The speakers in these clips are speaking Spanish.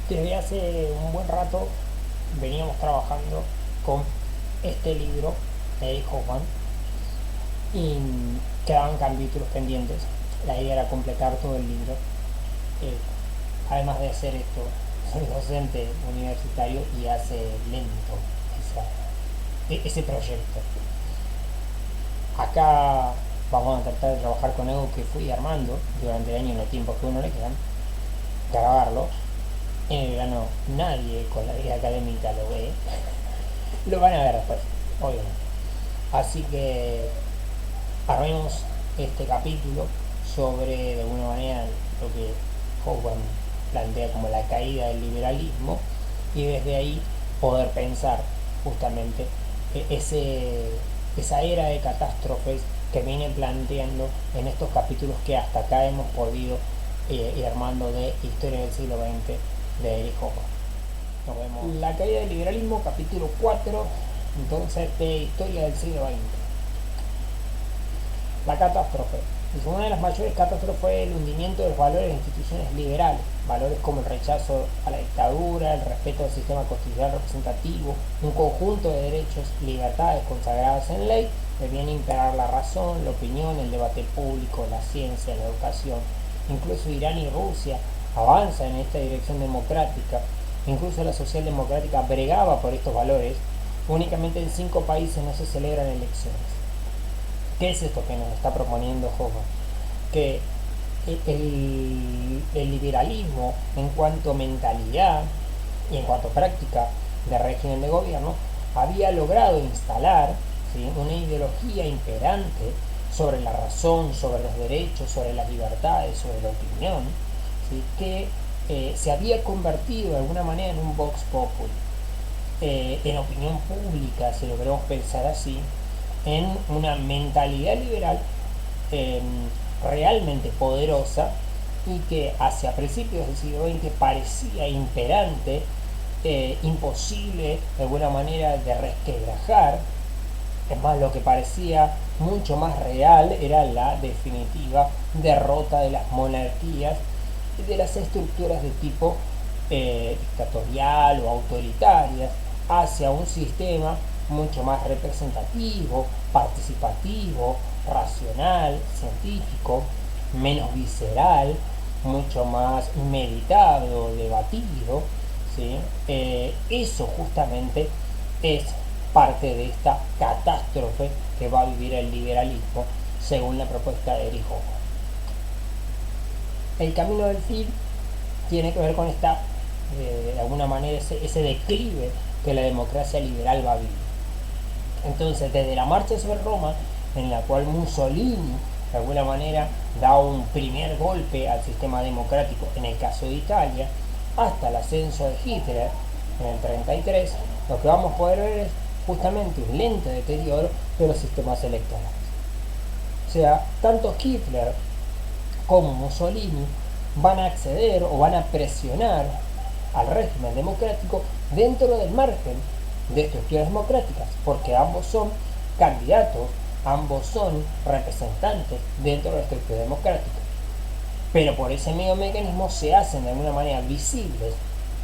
Desde hace un buen rato veníamos trabajando con este libro de Eric Hoffman y quedaban capítulos pendientes. La idea era completar todo el libro. Eh, Además de hacer esto, soy docente universitario y hace lento ese proyecto. Acá vamos a tratar de trabajar con algo que fui armando durante el año en los tiempos que a uno le quedan, grabarlo. En el verano nadie con la vida académica lo ve, lo van a ver después, obviamente. Así que armemos este capítulo sobre, de alguna manera, lo que Hoffman plantea como la caída del liberalismo y desde ahí poder pensar justamente esa era de catástrofes que viene planteando en estos capítulos que hasta acá hemos podido ir armando de Historia del siglo XX de Eric Hoffman. Nos vemos. La caída del liberalismo, capítulo 4, entonces, de Historia del siglo XX. La catástrofe. Una de las mayores catástrofes fue el hundimiento de los valores de instituciones liberales, valores como el rechazo a la dictadura, el respeto al sistema constitucional representativo, un conjunto de derechos y libertades consagrados en ley, debían imperar la razón, la opinión, el debate público, la ciencia, la educación. Incluso Irán y Rusia avanzan en esta dirección democrática, incluso la socialdemocrática bregaba por estos valores. Únicamente en 5 países no se celebran elecciones. ¿Qué es esto que nos está proponiendo Hoffman? Que el liberalismo en cuanto mentalidad y en cuanto práctica de régimen de gobierno había logrado instalar, ¿sí?, una ideología imperante sobre la razón, sobre los derechos, sobre las libertades, sobre la opinión, ¿sí?, que se había convertido de alguna manera en un vox populi, en opinión pública, si lo queremos pensar así, en una mentalidad liberal realmente poderosa y que hacia principios del siglo XX parecía imperante, imposible de alguna manera de resquebrajar. Es más, lo que parecía mucho más real era la definitiva derrota de las monarquías y de las estructuras de tipo dictatorial o autoritarias hacia un sistema mucho más representativo, participativo, racional, científico, menos visceral, mucho más meditado, debatido, ¿sí? Eso justamente es parte de esta catástrofe que va a vivir el liberalismo según la propuesta de Erich Hoffman. El camino del Cid tiene que ver con esta, de alguna manera, ese declive que la democracia liberal va a vivir. Entonces, desde la marcha sobre Roma, en la cual Mussolini de alguna manera da un primer golpe al sistema democrático en el caso de Italia, hasta el ascenso de Hitler en el 33, lo que vamos a poder ver es justamente un lento deterioro de los sistemas electorales. O sea, tanto Hitler como Mussolini van a acceder o van a presionar al régimen democrático dentro del margen de estructuras democráticas, porque ambos son candidatos, ambos son representantes dentro de la estructura democrática. Pero por ese medio mecanismo se hacen de alguna manera visibles,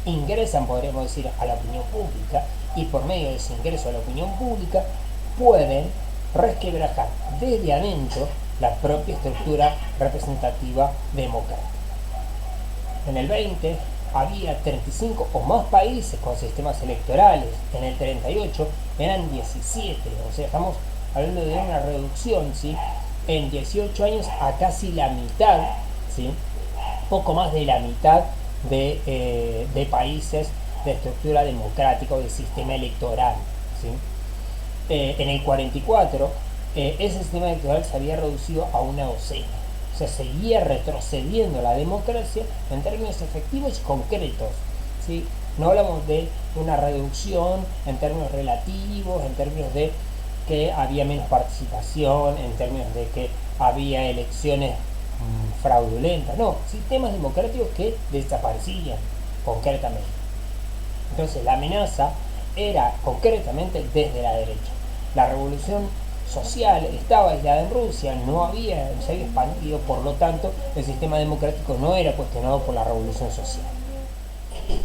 ingresan, podríamos decir, a la opinión pública, y por medio de ese ingreso a la opinión pública pueden resquebrajar desde adentro la propia estructura representativa democrática. En el 20 había 35 o más países con sistemas electorales, en el 38 eran 17, o sea, estamos hablando de una reducción, ¿sí?, en 18 años a casi la mitad, ¿sí?, poco más de la mitad de países de estructura democrática o de sistema electoral, ¿sí? En el 44 ese sistema electoral se había reducido a una docena. O sea, seguía retrocediendo la democracia en términos efectivos y concretos, ¿sí? No hablamos de una reducción en términos relativos, en términos de que había menos participación, en términos de que había elecciones fraudulentas. No, sistemas democráticos que desaparecían concretamente. Entonces la amenaza era concretamente desde la derecha. La revolución social estaba aislada en Rusia, se había expandido, por lo tanto el sistema democrático no era cuestionado por la revolución social.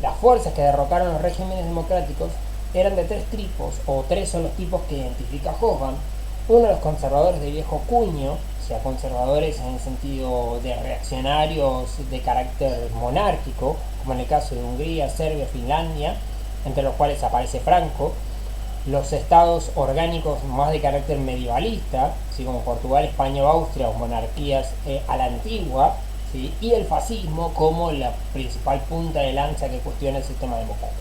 las fuerzas que derrocaron los regímenes democráticos eran de tres tipos, o tres son los tipos que identifica Hobsbawm. Uno, los conservadores de viejo cuño, o sea, conservadores en el sentido de reaccionarios de carácter monárquico, como en el caso de Hungría, Serbia, Finlandia, entre los cuales aparece Franco. Los estados orgánicos más de carácter medievalista, ¿sí? Como Portugal, España o Austria, o monarquías a la antigua, ¿sí? Y el fascismo como la principal punta de lanza que cuestiona el sistema democrático.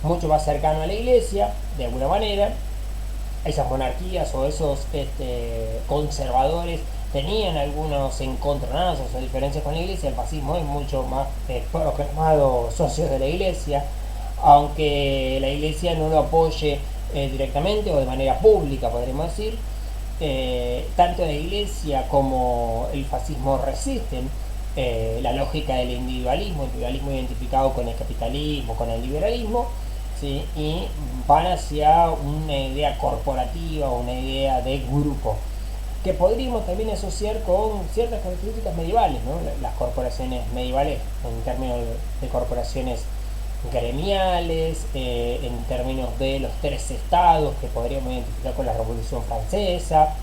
Mucho más cercano a la iglesia, de alguna manera. Esas monarquías o esos conservadores tenían algunos encontronazos o diferencias con la iglesia. El fascismo es mucho más proclamado socio de la iglesia, aunque la iglesia no lo apoye directamente o de manera pública, podríamos decir. Tanto la iglesia como el fascismo resisten la lógica del individualismo identificado con el capitalismo, con el liberalismo, ¿sí? Y van hacia una idea corporativa, una idea de grupo, que podríamos también asociar con ciertas características medievales, ¿no? Las corporaciones medievales en términos de corporaciones gremiales, en términos de los tres estados que podríamos identificar con la Revolución Francesa,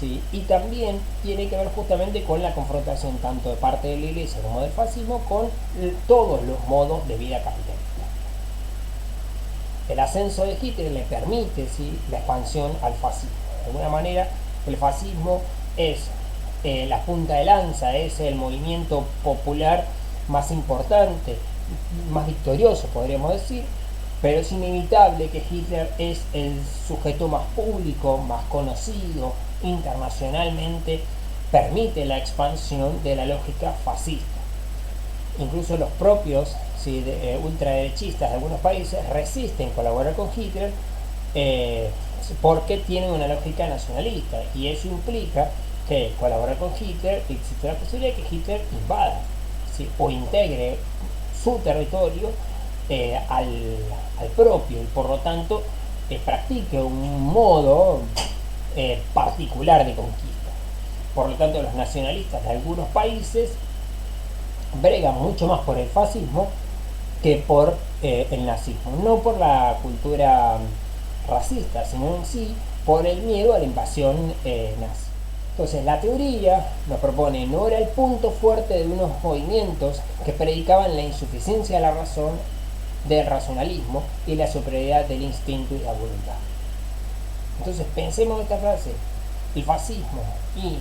¿sí? Y también tiene que ver justamente con la confrontación tanto de parte de la iglesia como del fascismo con todos los modos de vida capitalista. El ascenso de Hitler le permite, ¿sí?, la expansión al fascismo. De alguna manera, el fascismo es la punta de lanza, es el movimiento popular más importante, más victorioso, podríamos decir, pero es inevitable que Hitler es el sujeto más público, más conocido, internacionalmente permite la expansión de la lógica fascista. Incluso los propios ultraderechistas de algunos países resisten colaborar con Hitler porque tienen una lógica nacionalista, y eso implica que colaborar con Hitler existe la posibilidad de que Hitler invada, ¿sí?, o integre su territorio al propio, y por lo tanto practique un modo particular de conquista. Por lo tanto, los nacionalistas de algunos países bregan mucho más por el fascismo que por el nazismo, no por la cultura racista, sino en sí por el miedo a la invasión nazi. Entonces, la teoría nos propone no era el punto fuerte de unos movimientos que predicaban la insuficiencia de la razón, del racionalismo y la superioridad del instinto y la voluntad. Entonces, pensemos esta frase: el fascismo y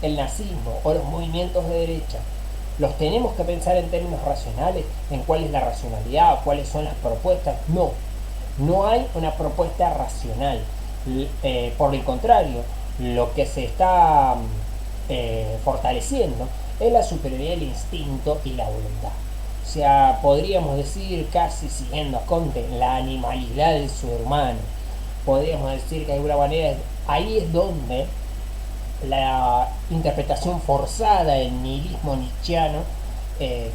el nazismo o los movimientos de derecha los tenemos que pensar en términos racionales, en cuál es la racionalidad, cuáles son las propuestas. No hay una propuesta racional. Por el contrario, lo que se está fortaleciendo es la superioridad del instinto y la voluntad. O sea, podríamos decir, casi siguiendo a Comte, la animalidad del ser humano. Podríamos decir que de alguna manera ahí es donde la interpretación forzada del nihilismo nietzscheano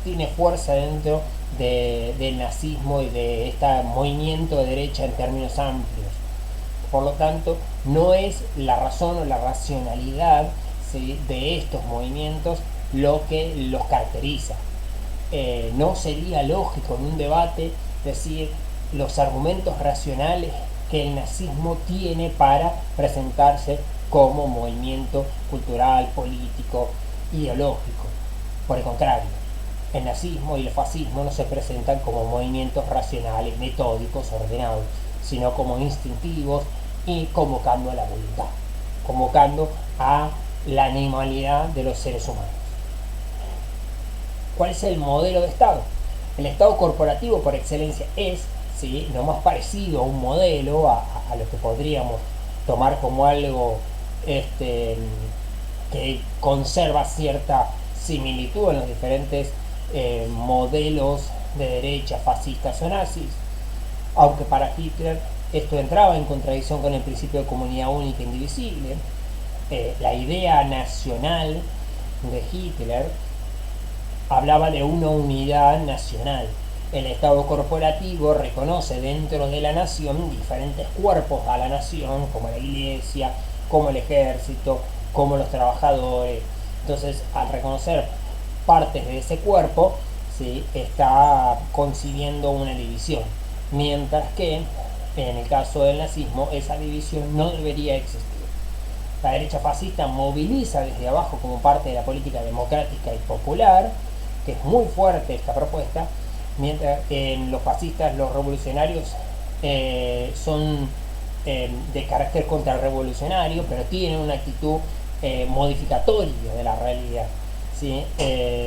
tiene fuerza dentro del nazismo y de este movimiento de derecha en términos amplios. Por lo tanto, no es la razón o la racionalidad, ¿sí?, de estos movimientos lo que los caracteriza. No sería lógico en un debate decir los argumentos racionales que el nazismo tiene para presentarse como movimiento cultural, político, ideológico. Por el contrario, el nazismo y el fascismo no se presentan como movimientos racionales, metódicos, ordenados, sino como instintivos y convocando a la voluntad, convocando a la animalidad de los seres humanos. ¿Cuál es el modelo de Estado? El Estado corporativo por excelencia es, ¿sí?, lo más parecido a un modelo, a lo que podríamos tomar como algo que conserva cierta similitud en los diferentes modelos de derecha, fascistas o nazis, aunque para Hitler esto entraba en contradicción con el principio de comunidad única e indivisible. La idea nacional de Hitler hablaba de una unidad nacional. El Estado corporativo reconoce dentro de la nación diferentes cuerpos a la nación, como la iglesia, como el ejército, como los trabajadores. Entonces, al reconocer partes de ese cuerpo, ¿sí? Está concibiendo una división, mientras que en el caso del nazismo esa división no debería existir. La derecha fascista moviliza desde abajo como parte de la política democrática y popular, que es muy fuerte esta propuesta, mientras en los fascistas, los revolucionarios son de carácter contrarrevolucionario, pero tienen una actitud modificatoria de la realidad. ¿Sí?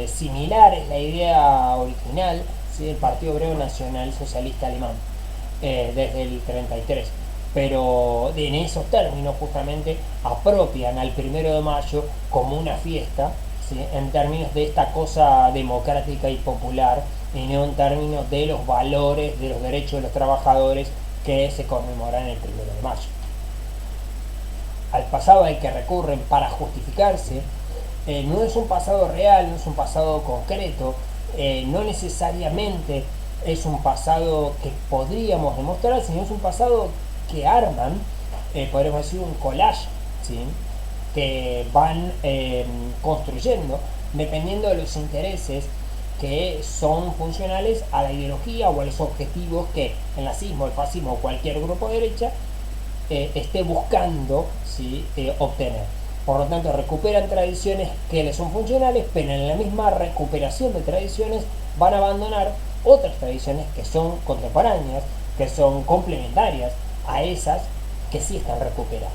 Similar es la idea original, ¿sí?, del Partido Obrero Nacional Socialista Alemán, desde el 33. Pero en esos términos justamente apropian al 1 de mayo como una fiesta, ¿sí?, en términos de esta cosa democrática y popular, y no en términos de los valores de los derechos de los trabajadores que se conmemoran el 1 de mayo. Al pasado al que recurren para justificarse no es un pasado real, no es un pasado concreto, no necesariamente es un pasado que podríamos demostrar, sino es un pasado que arman, podríamos decir un collage, ¿sí?, que van construyendo dependiendo de los intereses que son funcionales a la ideología o a los objetivos que el nazismo, el fascismo o cualquier grupo de derecha esté buscando, ¿sí?, obtener. Por lo tanto, recuperan tradiciones que les son funcionales, pero en la misma recuperación de tradiciones van a abandonar otras tradiciones que son contemporáneas, que son complementarias a esas que sí están recuperadas.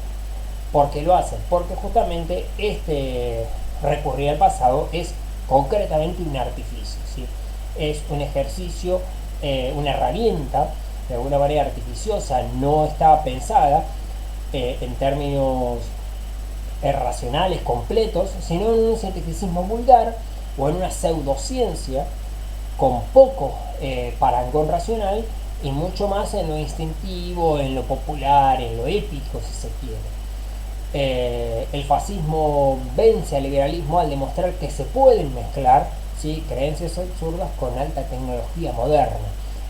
¿Por qué lo hacen? Porque justamente este recurrir al pasado es concretamente un artificio, ¿sí? Es un ejercicio, una herramienta de alguna manera artificiosa, no está pensada en términos racionales completos, sino en un cientificismo vulgar o en una pseudociencia con poco parangón racional y mucho más en lo instintivo, en lo popular, en lo épico, si se quiere. El fascismo vence al liberalismo al demostrar que se pueden mezclar, ¿sí?, creencias absurdas con alta tecnología moderna.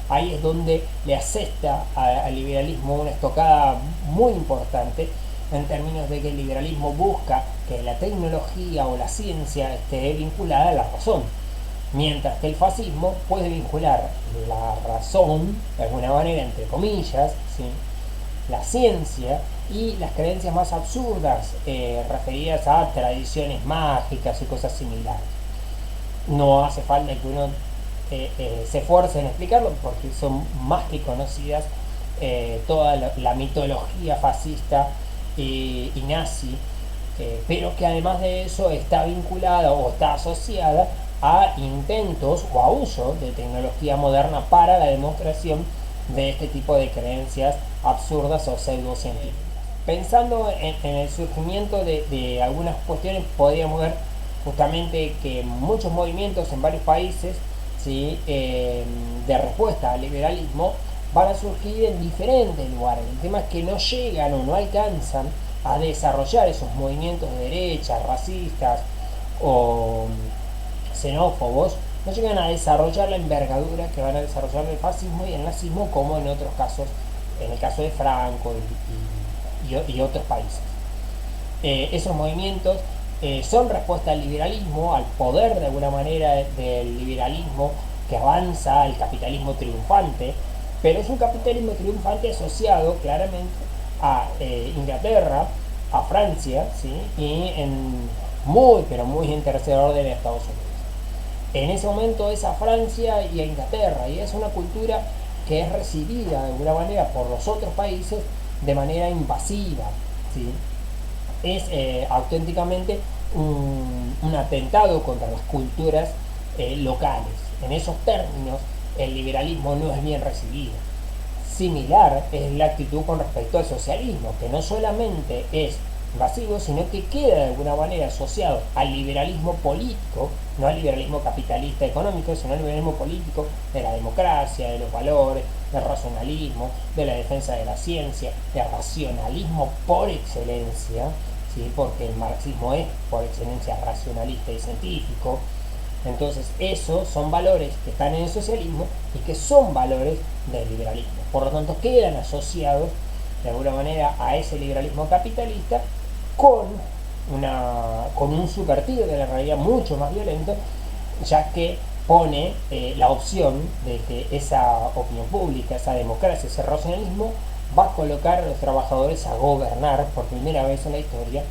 Ahí es donde le asesta al liberalismo una estocada muy importante, en términos de que el liberalismo busca que la tecnología o la ciencia esté vinculada a la razón, mientras que el fascismo puede vincular la razón, de alguna manera, entre comillas, ¿sí?, la ciencia y las creencias más absurdas referidas a tradiciones mágicas y cosas similares. No hace falta que uno se esfuerce en explicarlo, porque son más que conocidas toda la mitología fascista y nazi, pero que además de eso está vinculada o está asociada a intentos o a uso de tecnología moderna para la demostración de este tipo de creencias absurdas o pseudocientíficas. Pensando en el surgimiento de algunas cuestiones, podríamos ver justamente que muchos movimientos en varios países, ¿sí?, de respuesta al liberalismo van a surgir en diferentes lugares. El tema es que no llegan o no alcanzan a desarrollar esos movimientos de derecha, racistas o xenófobos, no llegan a desarrollar la envergadura que van a desarrollar el fascismo y el nazismo, como en otros casos, en el caso de Franco y otros países. Esos movimientos son respuesta al liberalismo, al poder de alguna manera del liberalismo que avanza al capitalismo triunfante, pero es un capitalismo triunfante asociado claramente a Inglaterra, a Francia, ¿sí?, y pero muy en tercer orden a Estados Unidos. En ese momento es a Francia y a Inglaterra, y es una cultura que es recibida de alguna manera por los otros países de manera invasiva, ¿sí? Es auténticamente un atentado contra las culturas locales. En esos términos, el liberalismo no es bien recibido. Similar es la actitud con respecto al socialismo, que no solamente es invasivo, sino que queda de alguna manera asociado al liberalismo político, no al liberalismo capitalista económico, sino al liberalismo político de la democracia, de los valores, del racionalismo, de la defensa de la ciencia, del racionalismo por excelencia, ¿sí?, porque el marxismo es por excelencia racionalista y científico. Entonces esos son valores que están en el socialismo y que son valores del liberalismo. Por lo tanto, quedan asociados de alguna manera a ese liberalismo capitalista con un subvertido de la realidad mucho más violento, ya que pone la opción de que esa opinión pública, esa democracia, ese racionalismo va a colocar a los trabajadores a gobernar por primera vez en la historia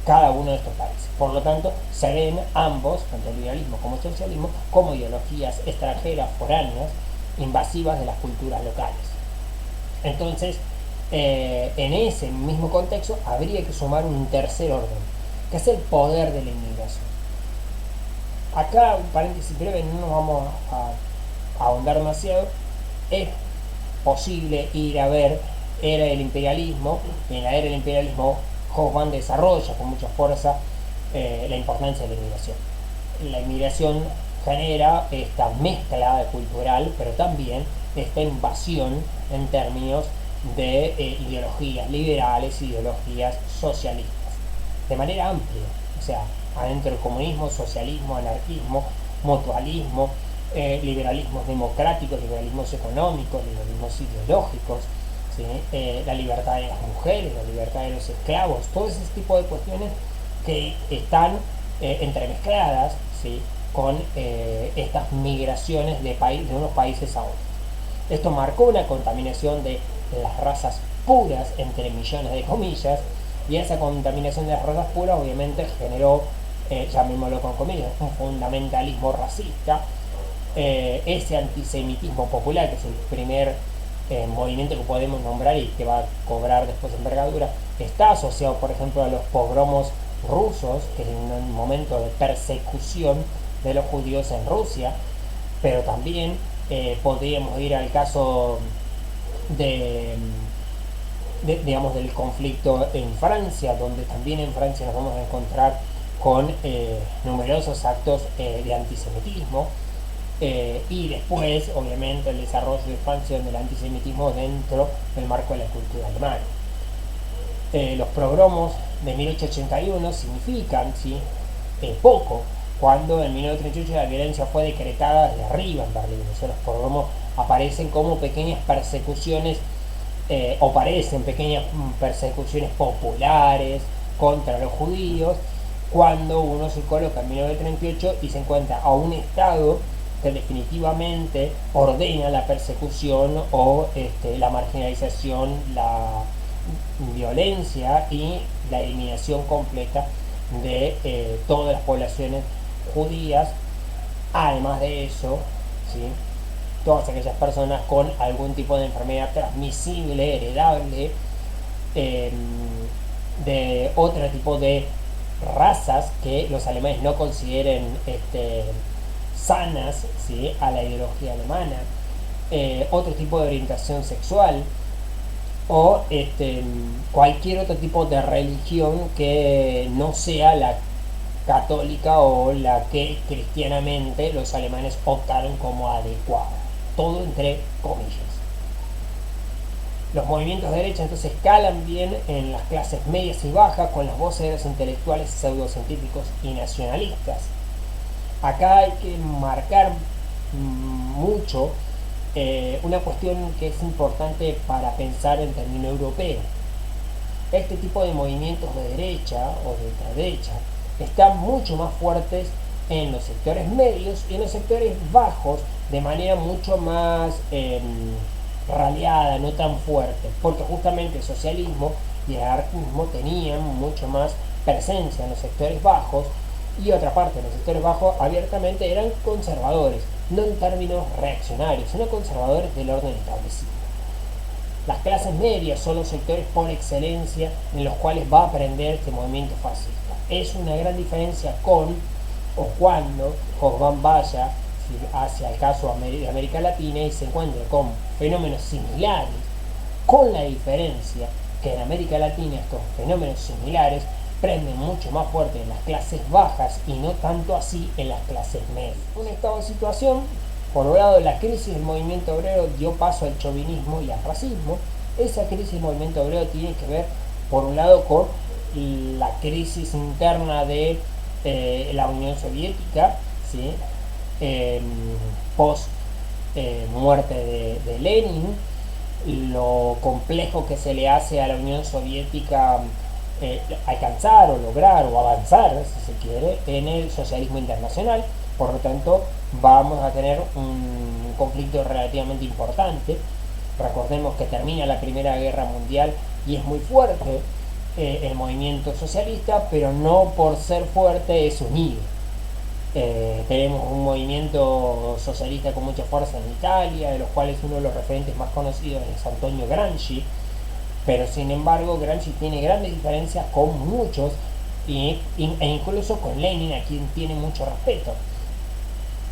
cada uno de estos países. Por lo tanto, se ven ambos, tanto el liberalismo como el socialismo, como ideologías extranjeras, foráneas, invasivas de las culturas locales. Entonces, en ese mismo contexto, habría que sumar un tercer orden, que es el poder de la inmigración. Acá, un paréntesis breve, no nos vamos a ahondar demasiado. Es posible ir a ver Era del Imperialismo, y en la Era del Imperialismo Hoffman desarrolla con mucha fuerza la importancia de la inmigración. La inmigración genera esta mezcla cultural, pero también esta invasión en términos de ideologías liberales, ideologías socialistas, de manera amplia, o sea, adentro del comunismo, socialismo, anarquismo, mutualismo, liberalismos democráticos, liberalismos económicos, liberalismos ideológicos, ¿sí? La libertad de las mujeres, la libertad de los esclavos, todo ese tipo de cuestiones que están entremezcladas, ¿sí? Con estas migraciones de unos países a otros. Esto marcó una contaminación de las razas puras, entre millones de comillas, y esa contaminación de las razas puras obviamente generó, llamémoslo con comillas, un fundamentalismo racista, ese antisemitismo popular, que es el primer movimiento que podemos nombrar y que va a cobrar después envergadura, está asociado, por ejemplo, a los pogromos rusos, que es un momento de persecución de los judíos en Rusia, pero también podríamos ir al caso digamos, del conflicto en Francia, donde también en Francia nos vamos a encontrar con numerosos actos de antisemitismo, y después, obviamente, el desarrollo y expansión del antisemitismo dentro del marco de la cultura alemana. Los pogromos de 1881 significan, ¿sí? Poco, cuando en 1938 la violencia fue decretada desde arriba en Berlín. O sea, los pogromos aparecen como pequeñas persecuciones, o parecen pequeñas persecuciones populares contra los judíos, cuando uno se coloca en 1938 y se encuentra a un Estado que definitivamente ordena la persecución o la marginalización, la violencia y la eliminación completa de todas las poblaciones judías. Además de eso, ¿sí? Todas aquellas personas con algún tipo de enfermedad transmisible, heredable, de otro tipo de razas que los alemanes no consideren sanas, ¿sí? A la ideología alemana, otro tipo de orientación sexual, o cualquier otro tipo de religión que no sea la católica o la que cristianamente los alemanes optaron como adecuada. Todo entre comillas. Los movimientos de derecha entonces calan bien en las clases medias y bajas con las voces de los intelectuales pseudocientíficos y nacionalistas. Acá hay que marcar mucho una cuestión que es importante para pensar en términos europeos. Este tipo de movimientos de derecha o de ultraderecha están mucho más fuertes en los sectores medios y en los sectores bajos de manera mucho más raleada, no tan fuerte, porque justamente el socialismo y el anarquismo tenían mucho más presencia en los sectores bajos, y otra parte de los sectores bajos abiertamente eran conservadores, no en términos reaccionarios, sino conservadores del orden establecido. Las clases medias son los sectores por excelencia en los cuales va a aprender este movimiento fascista. Es una gran diferencia con o cuando Hobsbawm vaya hacia el caso de América Latina y se encuentre con fenómenos similares, con la diferencia que en América Latina estos fenómenos similares prenden mucho más fuerte en las clases bajas y no tanto así en las clases medias. Un estado de situación, por un lado la crisis del movimiento obrero dio paso al chauvinismo y al racismo. Esa crisis del movimiento obrero tiene que ver, por un lado, con la crisis interna de la Unión Soviética, ¿sí? Post muerte de Lenin, lo complejo que se le hace a la Unión Soviética alcanzar o lograr o avanzar, si se quiere, en el socialismo internacional, Por lo tanto, vamos a tener un conflicto relativamente importante. Recordemos que termina la Primera Guerra Mundial y es muy fuerte el movimiento socialista, pero no por ser fuerte es unido. Tenemos un movimiento socialista con mucha fuerza en Italia, de los cuales uno de los referentes más conocidos es Antonio Gramsci, pero sin embargo Gramsci tiene grandes diferencias con muchos e incluso con Lenin, a quien tiene mucho respeto.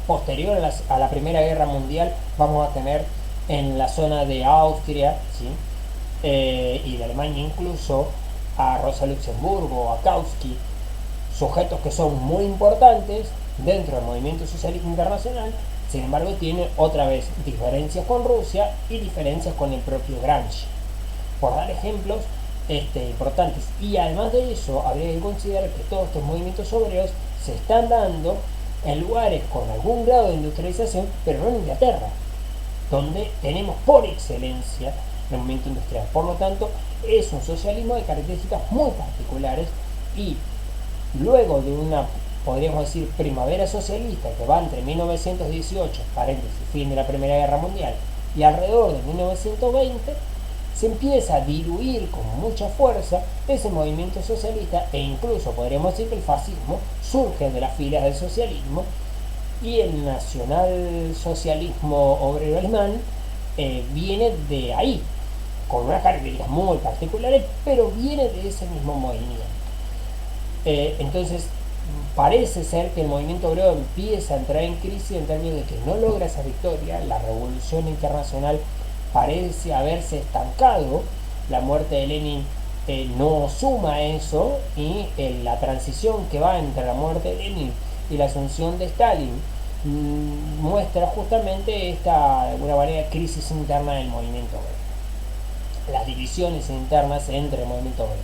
Posterior a la Primera Guerra Mundial vamos a tener en la zona de Austria, ¿sí? Y de Alemania incluso, a Rosa Luxemburgo, a Kautsky, sujetos que son muy importantes dentro del movimiento socialista internacional. Sin embargo, tiene otra vez diferencias con Rusia y diferencias con el propio Gramsci, por dar ejemplos importantes. Y además de eso, habría que considerar que todos estos movimientos obreros se están dando en lugares con algún grado de industrialización, pero no en Inglaterra, donde tenemos por excelencia el movimiento industrial. Por lo tanto, es un socialismo de características muy particulares, y luego de una, podríamos decir, primavera socialista que va entre 1918, paréntesis, fin de la Primera Guerra Mundial, y alrededor de 1920, se empieza a diluir con mucha fuerza ese movimiento socialista, e incluso podríamos decir que el fascismo surge de las filas del socialismo, y el nacionalsocialismo obrero alemán viene de ahí, con unas características muy particulares, pero viene de ese mismo movimiento. Entonces, parece ser que el movimiento obrero empieza a entrar en crisis en términos de que no logra esa victoria. La revolución internacional parece haberse estancado, la muerte de Lenin no suma eso, y la transición que va entre la muerte de Lenin y la asunción de Stalin muestra justamente esta, de alguna manera, crisis interna del movimiento obrero, las divisiones internas entre el movimiento obrero.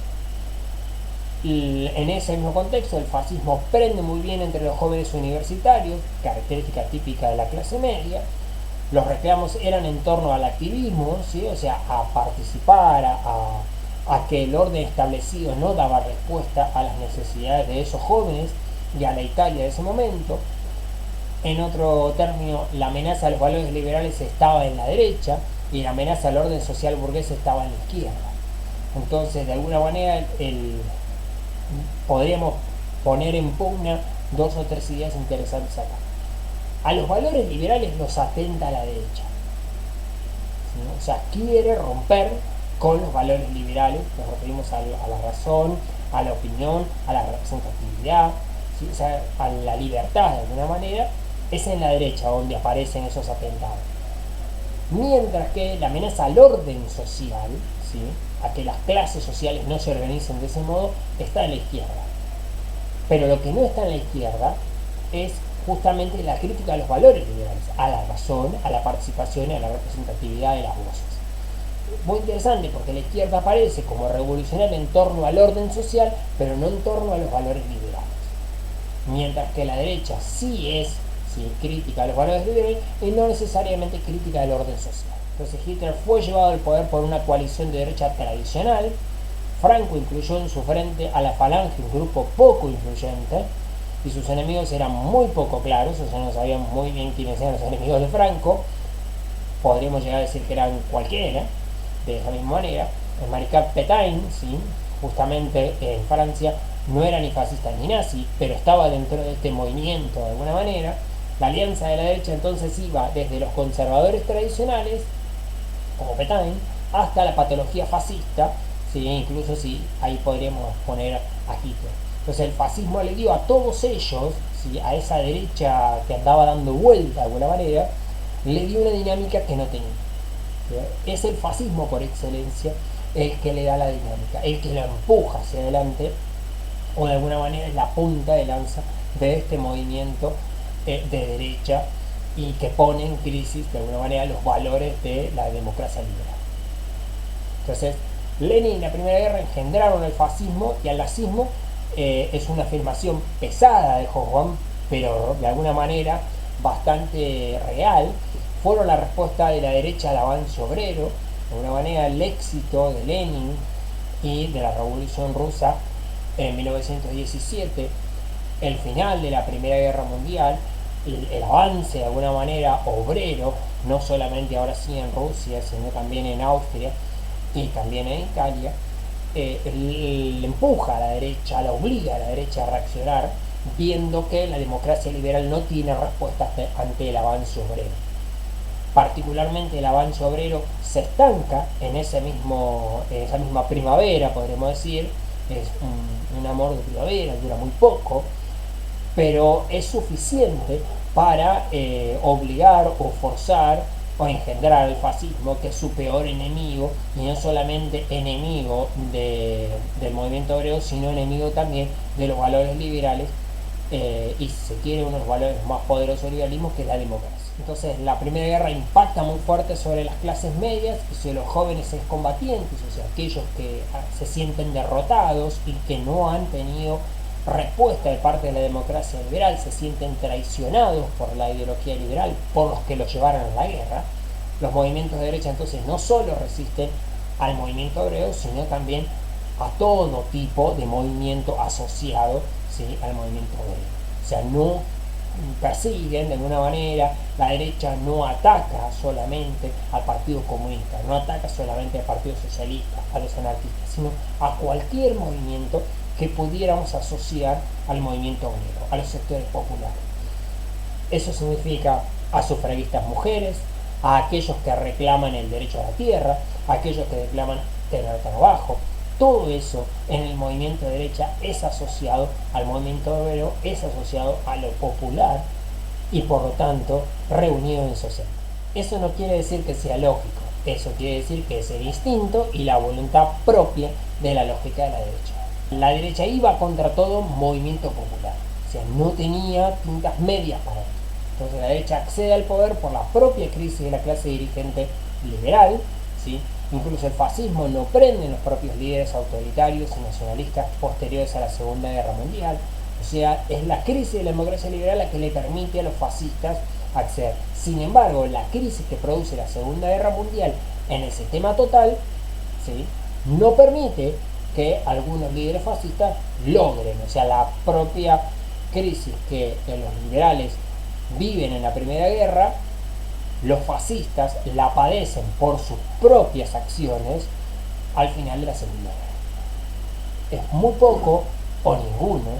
En ese mismo contexto, el fascismo prende muy bien entre los jóvenes universitarios, característica típica de la clase media. Los reclamos eran en torno al activismo, ¿sí? O sea, a participar, a que el orden establecido no daba respuesta a las necesidades de esos jóvenes y a la Italia de ese momento. En otro término, la amenaza a los valores liberales estaba en la derecha y la amenaza al orden social burgués estaba en la izquierda. Entonces, de alguna manera, podríamos poner en pugna dos o tres ideas interesantes acá. A los valores liberales los atenta a la derecha, ¿sí? O sea, quiere romper con los valores liberales. Nos referimos a la razón, a la opinión, a la representatividad, ¿sí? O sea, a la libertad de alguna manera. Es en la derecha donde aparecen esos atentados. Mientras que la amenaza al orden social, ¿sí? A que las clases sociales no se organicen de ese modo, está en la izquierda. Pero lo que no está en la izquierda es justamente la crítica a los valores liberales, a la razón, a la participación y a la representatividad de las voces. Muy interesante, porque la izquierda aparece como revolucionaria en torno al orden social, pero no en torno a los valores liberales. Mientras que la derecha sí es crítica a los valores liberales y no necesariamente crítica del orden social. Entonces Hitler fue llevado al poder por una coalición de derecha tradicional. Franco incluyó en su frente a la Falange, un grupo poco influyente, y sus enemigos eran muy poco claros, o sea, no sabíamos muy bien quiénes eran los enemigos de Franco. Podríamos llegar a decir que eran cualquiera, de esa misma manera. El mariscal Pétain, ¿sí? Justamente en Francia, no era ni fascista ni nazi, pero estaba dentro de este movimiento de alguna manera. La alianza de la derecha entonces iba desde los conservadores tradicionales, como Pétain, hasta la patología fascista, ¿sí? Incluso sí, ahí podríamos poner a Hitler. Entonces el fascismo le dio a todos ellos, ¿sí? A esa derecha que andaba dando vuelta de alguna manera, le dio una dinámica que no tenía. ¿Sí? Es el fascismo por excelencia el que le da la dinámica, el que la empuja hacia adelante, o de alguna manera es la punta de lanza de este movimiento de derecha, y que pone en crisis de alguna manera los valores de la democracia liberal. Entonces, Lenin y la Primera Guerra engendraron el fascismo y el nazismo. Es una afirmación pesada de Juan, pero de alguna manera bastante real. Fueron la respuesta de la derecha al avance obrero, de alguna manera el éxito de Lenin y de la Revolución Rusa en 1917, el final de la Primera Guerra Mundial, el avance de alguna manera obrero, no solamente ahora sí en Rusia, sino también en Austria y también en Italia, le empuja a la derecha, la obliga a la derecha a reaccionar, viendo que la democracia liberal no tiene respuesta ante el avance obrero. Particularmente el avance obrero se estanca en esa misma primavera, podríamos decir, es un amor de primavera, dura muy poco, pero es suficiente para obligar o forzar o engendrar el fascismo, que es su peor enemigo, y no solamente enemigo del movimiento obrero, sino enemigo también de los valores liberales, y si se quiere uno de los valores más poderosos del liberalismo, que es la democracia. Entonces la Primera Guerra impacta muy fuerte sobre las clases medias y sobre los jóvenes excombatientes, o sea, aquellos que se sienten derrotados y que no han tenido respuesta de parte de la democracia liberal, se sienten traicionados por la ideología liberal, por los que los llevaron a la guerra. Los movimientos de derecha entonces no solo resisten al movimiento obrero, sino también a todo tipo de movimiento asociado, ¿sí?, al movimiento obrero. O sea, no persiguen de alguna manera, la derecha no ataca solamente al Partido Comunista, no ataca solamente al Partido Socialista, a los anarquistas, sino a cualquier movimiento que pudiéramos asociar al movimiento obrero, a los sectores populares. Eso significa a sufragistas mujeres, a aquellos que reclaman el derecho a la tierra, a aquellos que reclaman tener trabajo. Todo eso en el movimiento de derecha es asociado al movimiento obrero, es asociado a lo popular y por lo tanto reunido en sociedad. Eso no quiere decir que sea lógico, eso quiere decir que es el instinto y la voluntad propia de la lógica de la derecha. La derecha iba contra todo movimiento popular, o sea, no tenía tintas medias para esto. Entonces la derecha accede al poder por la propia crisis de la clase dirigente liberal, ¿sí? Incluso el fascismo lo prenden los propios líderes autoritarios y nacionalistas posteriores a la Segunda Guerra Mundial. O sea, es la crisis de la democracia liberal la que le permite a los fascistas acceder. Sin embargo, la crisis que produce la Segunda Guerra Mundial en el sistema total, ¿sí?, no permite que algunos líderes fascistas logren, o sea, la propia crisis que los liberales viven en la Primera Guerra, los fascistas la padecen por sus propias acciones al final de la Segunda Guerra. Es muy poco o ninguno,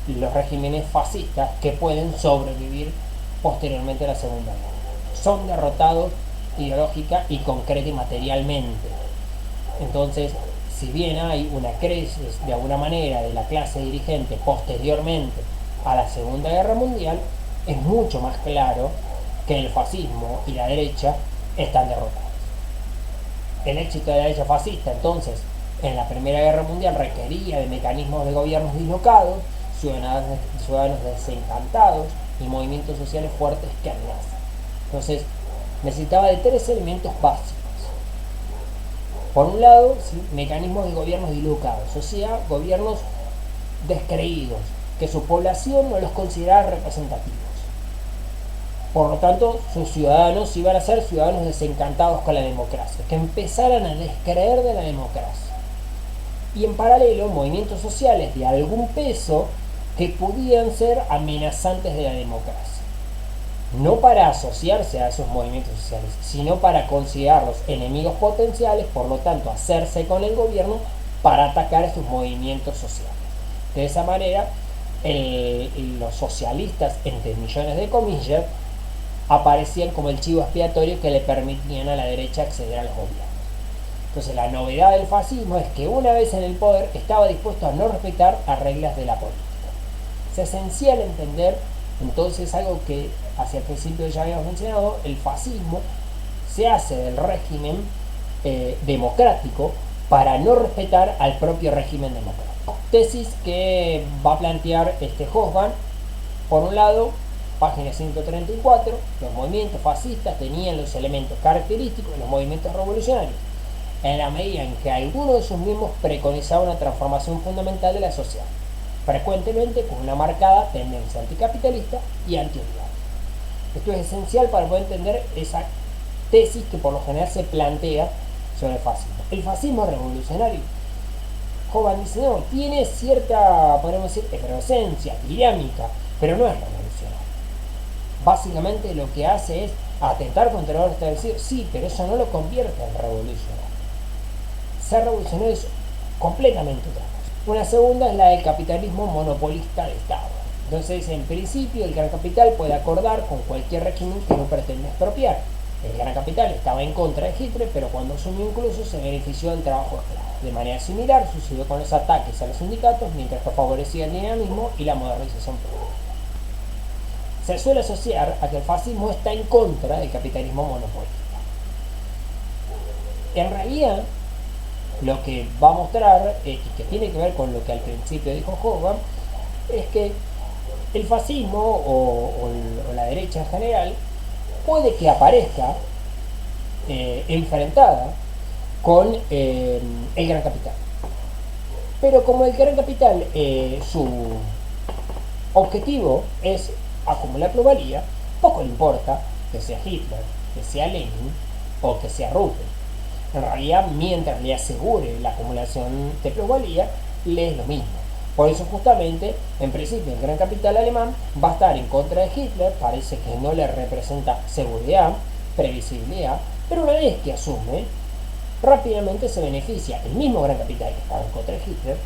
¿sí?, los regímenes fascistas que pueden sobrevivir posteriormente a la Segunda Guerra. Son derrotados ideológica y concreta y materialmente. Entonces, si bien hay una crisis de alguna manera de la clase dirigente posteriormente a la Segunda Guerra Mundial, es mucho más claro que el fascismo y la derecha están derrotados. El éxito de la derecha fascista, entonces, en la Primera Guerra Mundial requería de mecanismos de gobiernos dislocados, ciudadanos desencantados y movimientos sociales fuertes que amenazan. Entonces, necesitaba de tres elementos básicos. Por un lado, ¿sí?, mecanismos de gobiernos dislocados, o sea, gobiernos descreídos, que su población no los consideraba representativos. Por lo tanto, sus ciudadanos iban a ser ciudadanos desencantados con la democracia, que empezaran a descreer de la democracia. Y en paralelo, movimientos sociales de algún peso que podían ser amenazantes de la democracia. No para asociarse a esos movimientos sociales, sino para considerarlos enemigos potenciales, por lo tanto hacerse con el gobierno para atacar esos movimientos sociales. De esa manera, los socialistas, entre millones de comillas, aparecían como el chivo expiatorio que le permitían a la derecha acceder a los gobiernos. Entonces la novedad del fascismo es que una vez en el poder estaba dispuesto a no respetar las reglas de la política. Es esencial entender entonces algo que hacia el principio ya habíamos mencionado: el fascismo se hace del régimen democrático para no respetar al propio régimen democrático. Tesis que va a plantear Hobsbawm. Por un lado, página 134, los movimientos fascistas tenían los elementos característicos de los movimientos revolucionarios, en la medida en que algunos de sus mismos preconizaban una transformación fundamental de la sociedad, frecuentemente con una marcada tendencia anticapitalista y antioligarca. Esto es esencial para poder entender esa tesis que por lo general se plantea sobre el fascismo. El fascismo revolucionario, Hobsbawm dice, no, tiene cierta, podemos decir, efervescencia, dinámica, pero no es revolucionario. básicamente lo que hace es atentar contra el orden establecido, sí, pero eso no lo convierte en revolucionario. Ser revolucionario es completamente otra cosa. Una segunda es la del capitalismo monopolista de Estado. Entonces, en principio, el gran capital puede acordar con cualquier régimen que no pretende expropiar. El gran capital estaba en contra de Hitler, pero cuando asumió incluso se benefició del trabajo esclavo. De manera similar sucedió con los ataques a los sindicatos, mientras que favorecía el dinamismo y la modernización pública. Se suele asociar a que el fascismo está en contra del capitalismo monopolista. En realidad, lo que va a mostrar, y que tiene que ver con lo que al principio dijo Hogan, es que el fascismo o la derecha en general puede que aparezca enfrentada con el gran capital. Pero como el gran capital, su objetivo es acumular plusvalía, poco le importa que sea Hitler, que sea Lenin o que sea Roosevelt. En realidad, mientras le asegure la acumulación de plusvalía, le es lo mismo. Por eso justamente, en principio, el gran capital alemán va a estar en contra de Hitler, parece que no le representa seguridad, previsibilidad, pero una vez que asume, rápidamente se beneficia el mismo gran capital que estaba en contra de Hitler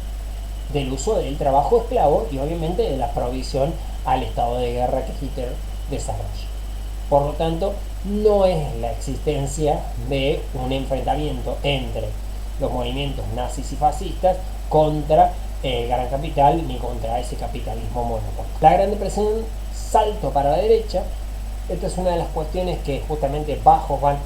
del uso del trabajo esclavo y obviamente de la provisión al estado de guerra que Hitler desarrolla. Por lo tanto, no es la existencia de un enfrentamiento entre los movimientos nazis y fascistas contra el gran capital ni contra ese capitalismo monopólico. La Gran Depresión, salto para la derecha. Esta es una de las cuestiones que justamente Bajos van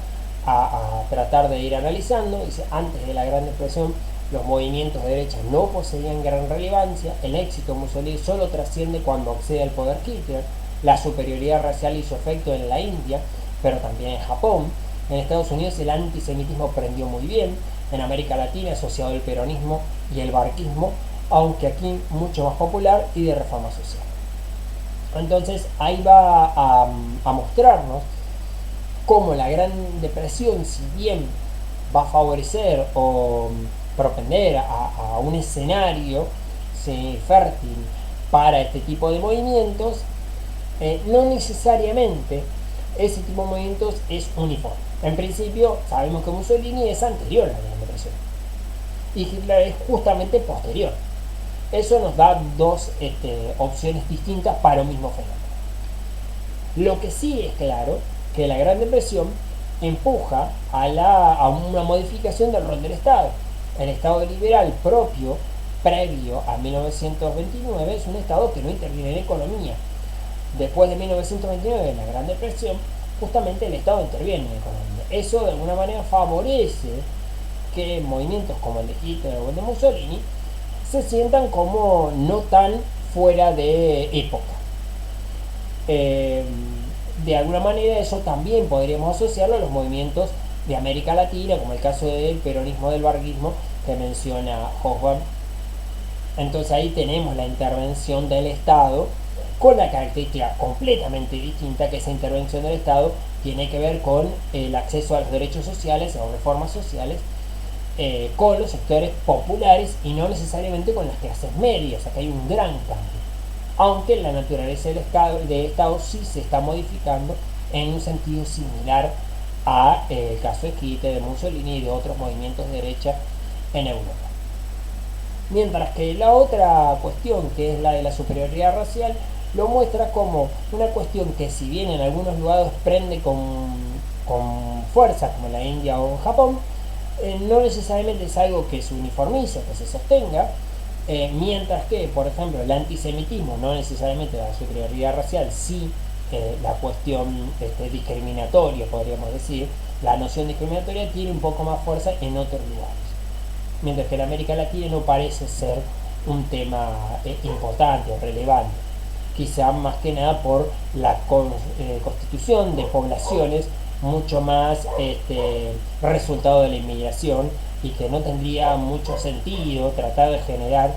a tratar de ir analizando. Dice, antes de la Gran Depresión los movimientos de derecha no poseían gran relevancia, el éxito de Mussolini solo trasciende cuando accede al poder Hitler, la superioridad racial hizo efecto en la India, pero también en Japón. En Estados Unidos el antisemitismo prendió muy bien, en América Latina asociado al peronismo y el barquismo, aunque aquí mucho más popular y de reforma social. Entonces ahí va a mostrarnos cómo la Gran Depresión, si bien va a favorecer o propender a un escenario fértil para este tipo de movimientos, no necesariamente ese tipo de movimientos es uniforme. En principio sabemos que Mussolini es anterior a la Gran Depresión y Hitler es justamente posterior. Eso nos da dos opciones distintas para un mismo fenómeno. Lo que sí es claro que la Gran Depresión empuja a una modificación del rol del Estado. El Estado liberal propio, previo a 1929, es un Estado que no interviene en economía. Después de 1929, en la Gran Depresión, justamente el Estado interviene en economía. Eso de alguna manera favorece que movimientos como el de Hitler o el de Mussolini se sientan como no tan fuera de época. De alguna manera eso también podríamos asociarlo a los movimientos de América Latina, como el caso del peronismo del barguismo que menciona Hoffman. Entonces ahí tenemos la intervención del Estado con la característica completamente distinta, que esa intervención del Estado tiene que ver con el acceso a los derechos sociales o reformas sociales con los sectores populares y no necesariamente con las clases medias. Acá hay un gran cambio, aunque la naturaleza del Estado sí se está modificando en un sentido similar a el caso de Hitler, de Mussolini y de otros movimientos de derecha en Europa. Mientras que la otra cuestión, que es la de la superioridad racial, lo muestra como una cuestión que, si bien en algunos lugares prende con fuerza, como en la India o en Japón, no necesariamente es algo que se uniformice, que se sostenga, mientras que, por ejemplo, el antisemitismo, no necesariamente la superioridad racial, sí la cuestión discriminatoria, podríamos decir, la noción discriminatoria tiene un poco más fuerza en otros lugares. Mientras que en América Latina no parece ser un tema importante o relevante, quizá más que nada por la constitución de poblaciones mucho más resultado de la inmigración, y que no tendría mucho sentido tratar de generar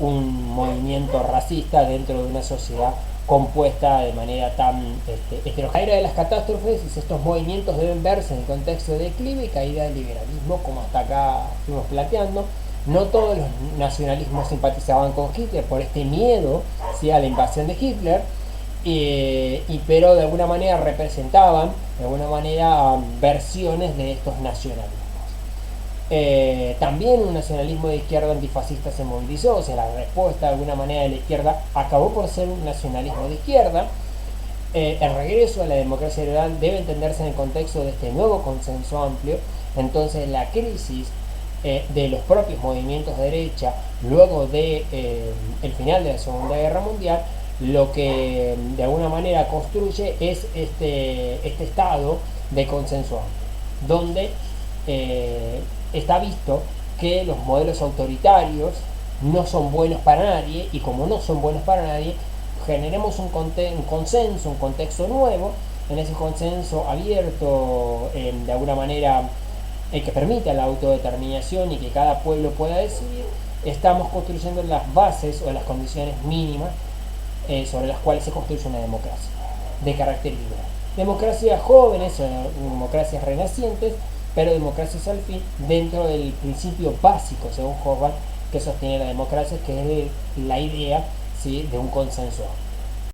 un movimiento racista dentro de una sociedad compuesta de manera tan heterogénea. La era de las catástrofes, estos movimientos deben verse en el contexto de declive y caída del liberalismo, como hasta acá fuimos planteando. No todos los nacionalismos simpatizaban con Hitler por este miedo, ¿sí?, a la invasión de Hitler, pero de alguna manera representaban, de alguna manera, versiones de estos nacionalismos. También un nacionalismo de izquierda antifascista se movilizó, o sea, la respuesta de alguna manera de la izquierda acabó por ser un nacionalismo de izquierda. El regreso a la democracia liberal debe entenderse en el contexto de este nuevo consenso amplio. Entonces la crisis de los propios movimientos de derecha luego de el final de la Segunda Guerra Mundial, lo que de alguna manera construye es este estado de consenso amplio, donde está visto que los modelos autoritarios no son buenos para nadie, y como no son buenos para nadie, generemos un consenso, un contexto nuevo. En ese consenso abierto, de alguna manera, que permita la autodeterminación y que cada pueblo pueda decidir, estamos construyendo las bases o las condiciones mínimas sobre las cuales se construye una democracia de carácter liberal. Democracias jóvenes, democracias renacientes, pero democracias al fin dentro del principio básico, según Hobsbawm, que sostiene la democracia, que es la idea, ¿sí?, de un consenso.